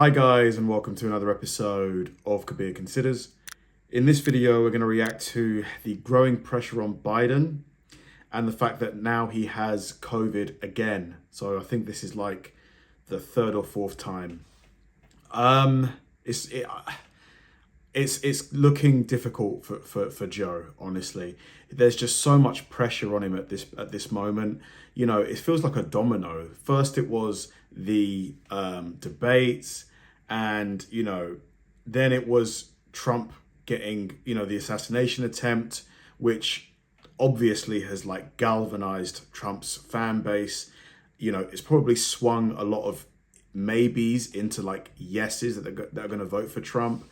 Hi guys, and welcome to another episode of Kabir Considers. In this video, we're going to react to the growing pressure on Biden and the fact that now he has COVID again. So I think this is like the third or fourth time. It's looking difficult for Joe, honestly. There's just so much pressure on him at this moment. You know, it feels like a domino. First it was the debates, and then it was Trump getting the assassination attempt, which obviously has like galvanized Trump's fan base. It's probably swung a lot of maybes into like yeses that are going to vote for Trump.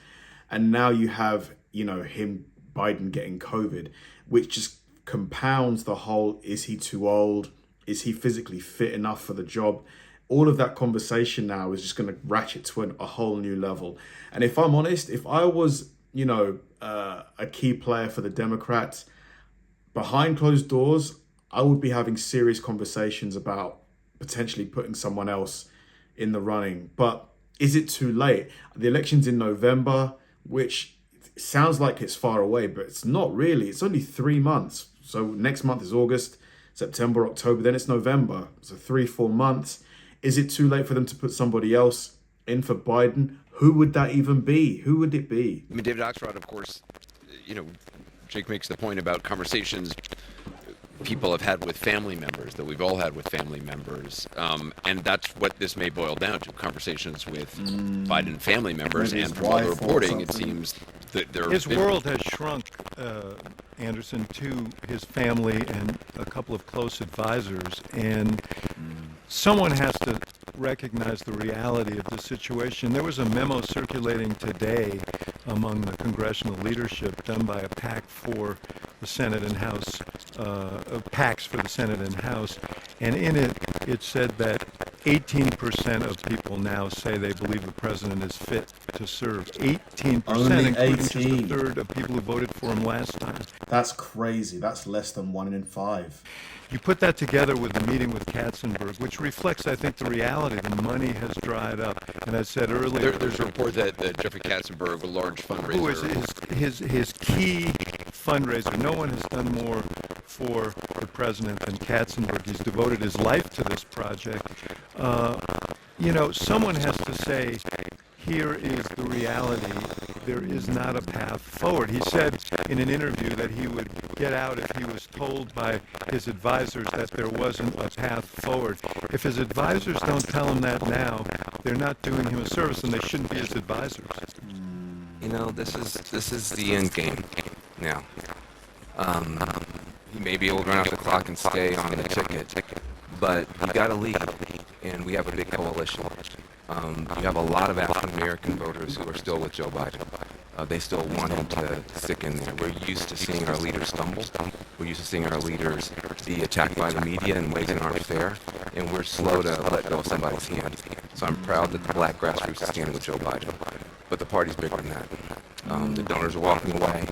And now you have, Biden getting COVID, which just compounds the whole, is he too old? Is he physically fit enough for the job? All of that conversation now is just going to ratchet to a whole new level. And if I'm honest, if I was, a key player for the Democrats, behind closed doors, I would be having serious conversations about potentially putting someone else in the running. But is it too late? The election's in November, which sounds like it's far away, but it's not really. It's only 3 months. So next month is August, September, October, then it's November. So 3-4 months. Is it too late for them to put somebody else in for Biden? Who would that even be? Who would it be? I mean, David Oxford, of course, Jake makes the point about conversations people have had with family members, that we've all had with family members. And that's what this may boil down to, conversations with Biden family members. And from all the reporting, it seems that his world has shrunk, Anderson, to his family and a couple of close advisors. And someone has to recognize the reality of the situation. There was a memo circulating today among the congressional leadership done by a PAC for the Senate and House, PACs for the Senate and House, and in it, it said that 18% of people now say they believe the president is fit to serve. 18%, Only including 18. just a third of people who voted for him last time. That's crazy. That's less than 1 in 5. You put that together with the meeting with Katzenberg, which reflects, I think, the reality. The money has dried up. And I said earlier... There's a report that Jeffrey Katzenberg, a large fundraiser... Who is his key fundraiser. No one has done more for the president than Katzenberg. He's devoted his life to this project. Someone has to say, here is the reality. There is not a path forward. He said in an interview that he would get out if he was told by his advisors that there wasn't a path forward. If his advisors don't tell him that now, they're not doing him a service, and they shouldn't be his advisors. This is the end game now. He may be able to run out the clock and stay on the ticket, but he got a lead, and we have a big coalition. You have a lot of African-American voters who are still with Joe Biden. They still want him to stick in there. We're used to seeing our leaders stumble. We're used to seeing our leaders be attacked by the media in ways that aren't fair, and we're slow to let go of somebody's hand. So I'm proud that the black grassroots is standing with Joe Biden. But the party's bigger than that. The donors are walking away.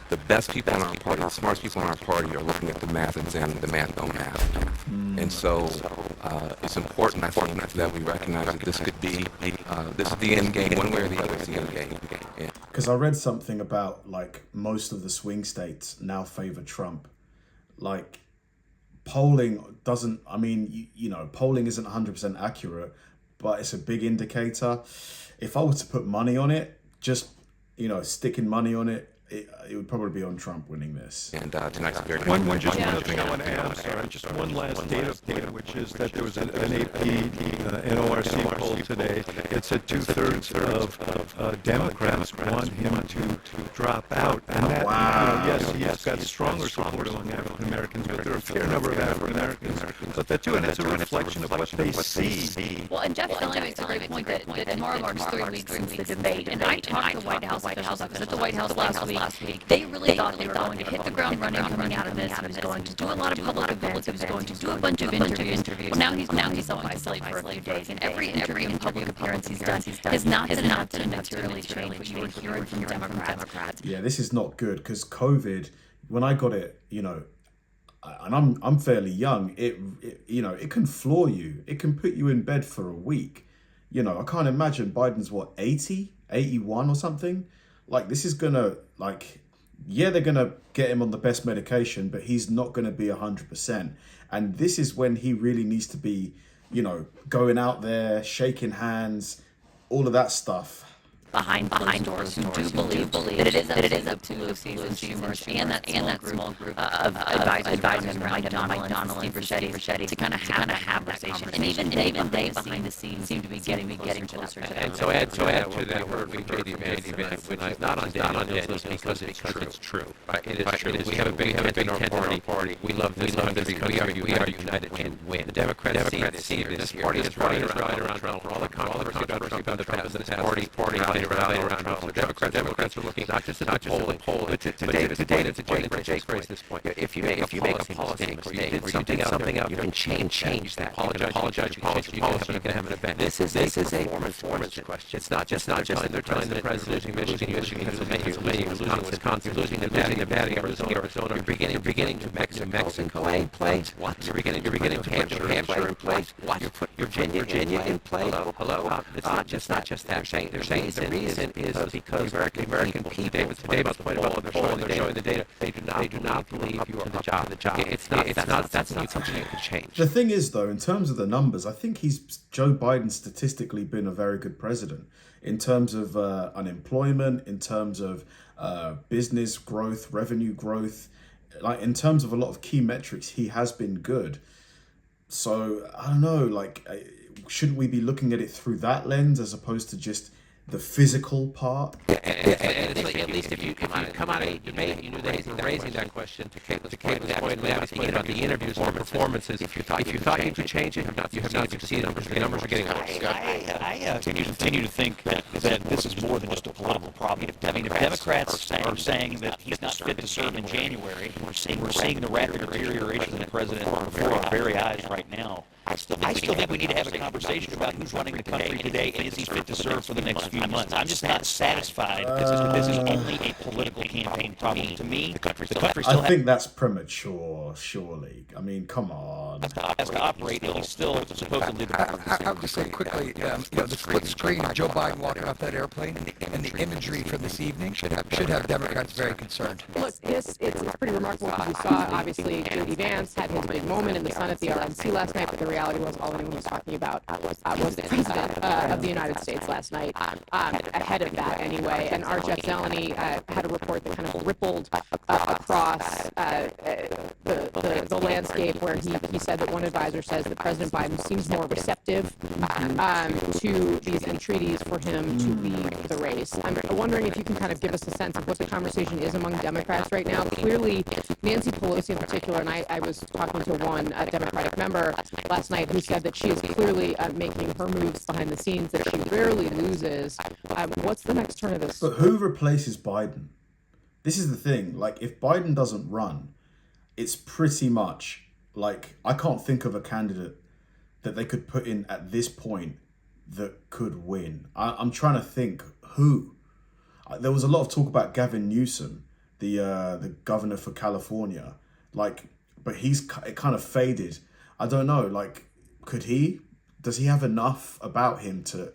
The best people in our party, the smartest people in our party are looking at the math and saying the math don't math. And so it's important, I think, that we recognize that this could be, this is the end game, one way or the other is the end game. Because I read something about like most of the swing states now favor Trump. Like polling doesn't, polling isn't 100% accurate, but it's a big indicator. If I were to put money on it, just, sticking money on it, it would probably be on Trump winning this. And tonight's a very One other thing I want to add, I'm sorry, just one last data point, which is that there was an AP NORC poll today that said 2/3 of Democrats want him to drop out. And that, yes, he's got stronger support among African Americans, but there are a fair number of African Americans. But that too, and that's a reflection of what they see. Well, and Jeff Kelly makes a great point that tomorrow marks 3 weeks since the debate, and I talked to White House officials. I was at the White House last week. They really thought they were going to hit the ground running coming out of this. He was going to do a lot of public events. He was going to do a bunch of interviews. Well, now he's going to isolate for a few days, and every interview and public appearance he's done has not to materially change what you've been hearing from Democrats. Yeah, this is not good because COVID, when I got it, and I'm fairly young, it can floor you. It can put you in bed for a week. You know, I can't imagine Biden's what, 80, 81 or something. Like, this is gonna, like, yeah, they're gonna get him on the best medication, but he's not gonna be 100%. And this is when he really needs to be, you know, going out there, shaking hands, all of that stuff. Behind doors who do believe that it is up to Pelosi and Schumer and that small group of advisors around him, Mike Donnelly and Steve Ricchetti, to kind of have that conversation. And even they behind the scenes seem to be getting closer to that. And so add to that word from J.D. Vance, which is not on Daniel's list because it's true. Right? It is true. We have a big party. We love this country. We are united and win. The Democrats see this party is right around Trump. For all the controversy about the past, this party around Trump. The Democrats are looking not just at the poll, but to Jake raised this point. If you make a policy mistake or you did something out, you can change that. Apologize. You can have an event. This is a performance question. It's not just they're telling the president in Michigan, Pennsylvania, Wisconsin, losing Nevada, Arizona. You're beginning to Mexico play. What? You're beginning to Hampshire in place. What? You're putting Virginia in play. Hello. It's not just that. They're saying the reason is because the American people. David's point about the poll, and they're showing the data. They do not believe you are up to the job. That's not something you can change. The thing is, though, in terms of the numbers, I think Joe Biden statistically been a very good president in terms of unemployment, in terms of business growth, revenue growth, like in terms of a lot of key metrics, he has been good. So I don't know, like, shouldn't we be looking at it through that lens as opposed to just the physical part? And at least if you come out of a debate, raising that question to Caitlin's point about the interviews and performances. If you thought you could change it, you have not succeeded. The numbers are getting worse. I continue to think that this is more than just a political problem. I mean, if Democrats are saying that he's not fit to serve in January, we're seeing the rapid deterioration of the president before our very eyes right now. I still think we need to have a conversation about who's running the country today and is he fit to serve for the next few months. I'm just not satisfied. This is only a political campaign problem. To me, the country still I think that's premature, surely. I mean, come on. has to operate, and he's still supposedly the I would just say quickly, the split screen of Joe Biden walking off that airplane and the imagery from this evening should have Democrats very concerned. Look, it's pretty remarkable because we saw, obviously, J.D. Vance had his big moment in the sun at the RNC last night, but the reality was all anyone was talking about was the president of the United States last night, ahead of that anyway. And our Jeff Zeleny had a report that kind of rippled across the landscape where he said that one advisor says that President Biden seems more receptive to these entreaties for him to leave the race. I'm wondering if you can kind of give us a sense of what the conversation is among Democrats right now. Clearly, Nancy Pelosi in particular, and I was talking to one Democratic member last night who said that she is clearly making her moves behind the scenes, that she rarely loses. What's the next turn of this? But who replaces Biden? This is the thing. Like, if Biden doesn't run, it's pretty much like I can't think of a candidate that they could put in at this point that could win. I'm trying to think who. There was a lot of talk about Gavin Newsom, the governor for California, like, but it kind of faded. I don't know, like, does he have enough about him to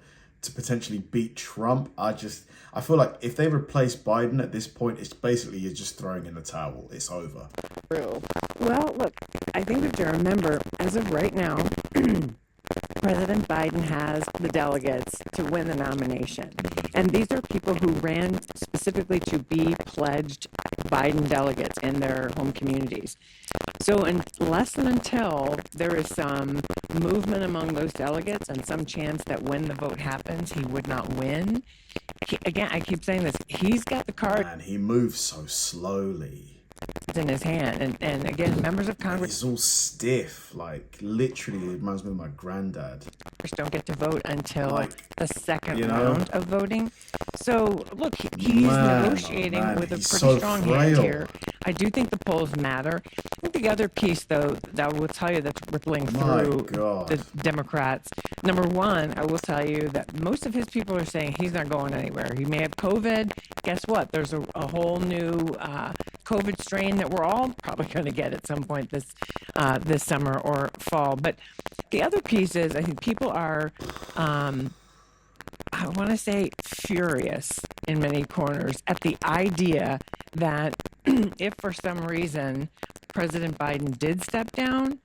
potentially beat Trump? I feel like if they replace Biden at this point, it's basically you're just throwing in the towel. It's over. True. Well, look, I think we have to remember, as of right now, President Biden has the delegates to win the nomination. And these are people who ran specifically to be pledged Biden delegates in their home communities. So unless and until there is some movement among those delegates and some chance that when the vote happens, he would not win, again, I keep saying this, he's got the card. Man, he moves so slowly. In his hand, and again, members of Congress, he's all stiff, like literally it reminds me of my granddad. Don't get to vote until the second you know? round of voting. So look, he's negotiating with a pretty strong hand here. I do think the polls matter. I think the other piece, though, that I will tell you that's rippling through the Democrats. Number one, I will tell you that most of his people are saying he's not going anywhere. He may have COVID. Guess what? There's a whole new COVID strain that we're all probably going to get at some point this summer or fall. But the other piece is I think people are I want to say, furious in many corners at the idea that if for some reason President Biden did step down,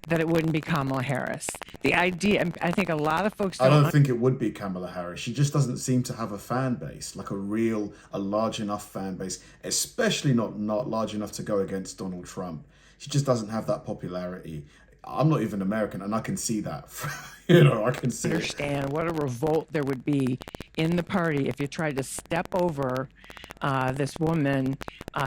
that it wouldn't be Kamala Harris. The idea, I think a lot of folks I don't. don't think it would be Kamala Harris. She just doesn't seem to have a fan base, like a large enough fan base, especially not large enough to go against Donald Trump. She just doesn't have that popularity. I'm not even American, and I can see that. I can see it. Understand what a revolt there would be in the party if you tried to step over this woman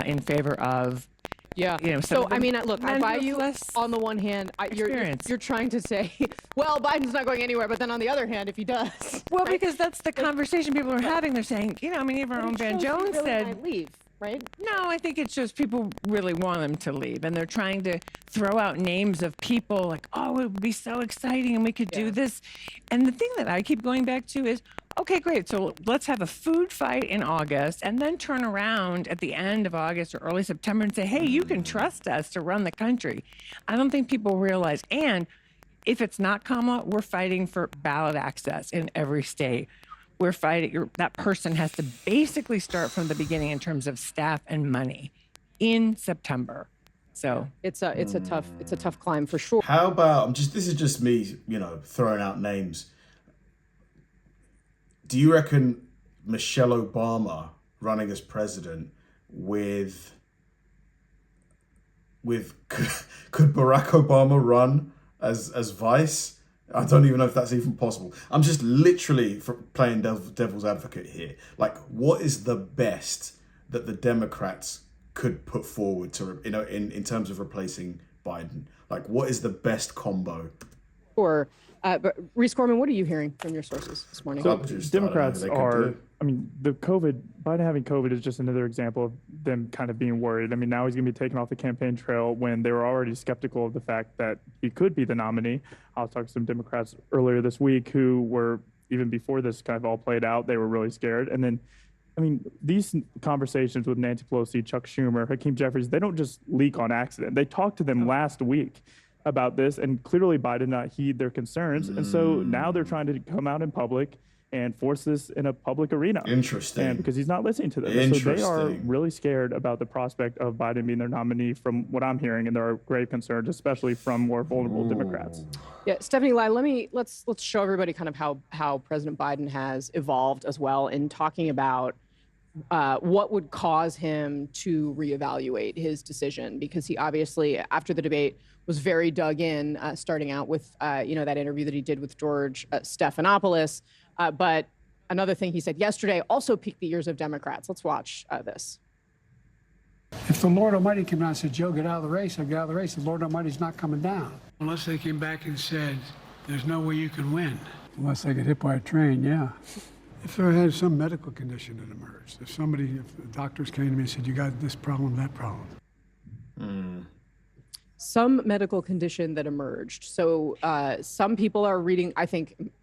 in favor of. Yeah. Some So, of the I mean, look, I men buy with you less on the one hand. You're trying to say, well, Biden's not going anywhere, but then on the other hand, if he does. Well, right? because that's the conversation people are having. They're saying, even our own Van Jones said, might leave, right? no, I think it's just people really want him to leave. And they're trying to throw out names of people like, oh, it would be so exciting and we could do this. And the thing that I keep going back to is, okay, great. So let's have a food fight in August and then turn around at the end of August or early September and say, hey, you can trust us to run the country. I don't think people realize. And if it's not Kamala, we're fighting for ballot access in every state. We're fighting, that person has to basically start from the beginning in terms of staff and money in September. So It's a tough climb for sure. How about, this is just me, throwing out names. Do you reckon Michelle Obama running as president could Barack Obama run as vice? I don't even know if that's even possible. I'm just literally playing devil's advocate here. Like, what is the best that the Democrats could put forward to, in terms of replacing Biden? Like, what is the best combo? Sure. But Reese Corman, what are you hearing from your sources this morning? Democrats Biden having COVID is just another example of them kind of being worried. I mean, now he's going to be taken off the campaign trail when they were already skeptical of the fact that he could be the nominee. I was talking to some Democrats earlier this week who were, even before this kind of all played out, they were really scared. And then, these conversations with Nancy Pelosi, Chuck Schumer, Hakeem Jeffries, they don't just leak on accident. They talked to them last week about this, and clearly Biden did not heed their concerns. And so now they're trying to come out in public and force this in a public arena. Interesting. And because he's not listening to them. So they are really scared about the prospect of Biden being their nominee from what I'm hearing, and there are grave concerns, especially from more vulnerable Democrats. Yeah, Stephanie Lai, let's show everybody kind of how President Biden has evolved as well in talking about what would cause him to reevaluate his decision, because he obviously, after the debate, was very dug in, starting out with, that interview that he did with George Stephanopoulos. But another thing he said yesterday also piqued the ears of Democrats. Let's watch this. If the Lord Almighty came down and said, Joe, get out of the race, I'd get out of the race. The Lord Almighty's not coming down. Unless they came back and said, there's no way you can win. Unless I get hit by a train, yeah. If there had some medical condition that emerged, if the doctors came to me and said, you got this problem, that problem. Some medical condition that emerged. So some people are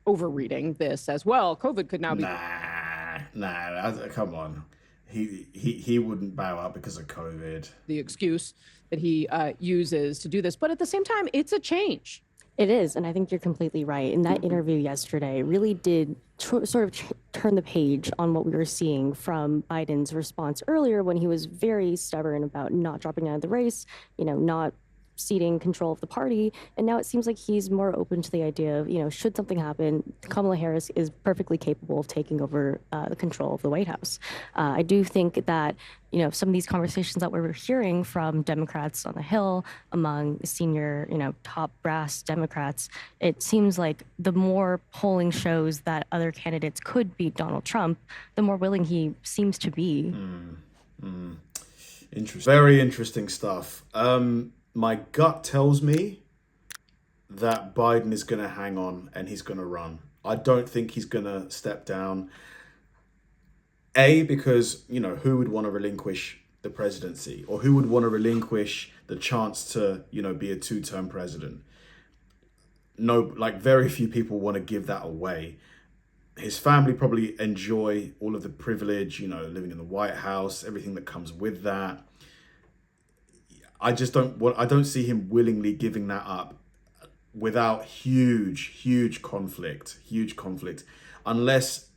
overreading this as well. COVID could now be. Nah, come on. He wouldn't bow out because of COVID. The excuse that he uses to do this. But at the same time, it's a change. It is, and I think you're completely right. And that interview yesterday really did sort of turn the page on what we were seeing from Biden's response earlier, when he was very stubborn about not dropping out of the race, not ceding control of the party. And now it seems like he's more open to the idea of, should something happen, Kamala Harris is perfectly capable of taking over the control of the White House. I do think that, some of these conversations that we're hearing from Democrats on the Hill, among senior, top brass Democrats, it seems like the more polling shows that other candidates could beat Donald Trump, the more willing he seems to be. Interesting. Very interesting stuff. My gut tells me that Biden is going to hang on and he's going to run. I don't think he's going to step down. Because, who would want to relinquish the presidency, or who would want to relinquish the chance to, be a two-term president? No, very few people want to give that away. His family probably enjoy all of the privilege, living in the White House, everything that comes with that. I don't see him willingly giving that up without huge conflict. unless,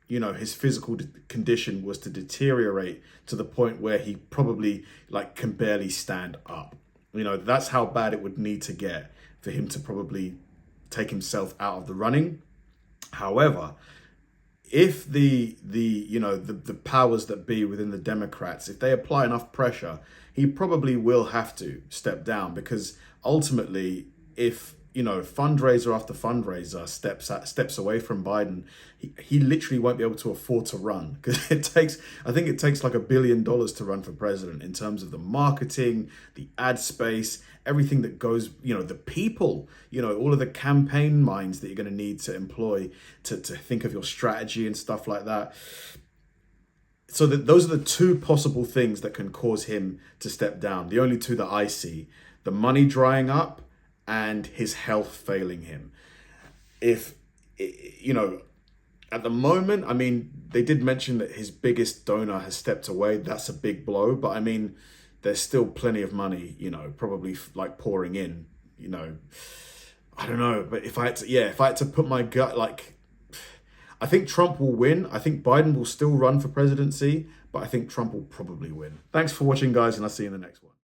you know, his physical condition was to deteriorate to the point where he probably like can barely stand up. You know, that's how bad it would need to get for him to probably take himself out of the running. However, if the powers that be within the Democrats, if they apply enough pressure, he probably will have to step down, because ultimately, if, you know, fundraiser after fundraiser steps away from Biden, he literally won't be able to afford to run, because I think it takes like $1 billion to run for president, in terms of the marketing, the ad space, everything that goes, you know, the people, you know, all of the campaign minds that you're going to need to employ to think of your strategy and stuff like that. So those are the two possible things that can cause him to step down. The only two that I see: the money drying up and his health failing him. If, you know, at the moment, I mean, they did mention that his biggest donor has stepped away. That's a big blow, but I mean, there's still plenty of money, you know, probably like pouring in, you know. I don't know, but if I had to put my gut, like, I think Trump will win. I think Biden will still run for presidency, but I think Trump will probably win. Thanks for watching, guys, and I'll see you in the next one.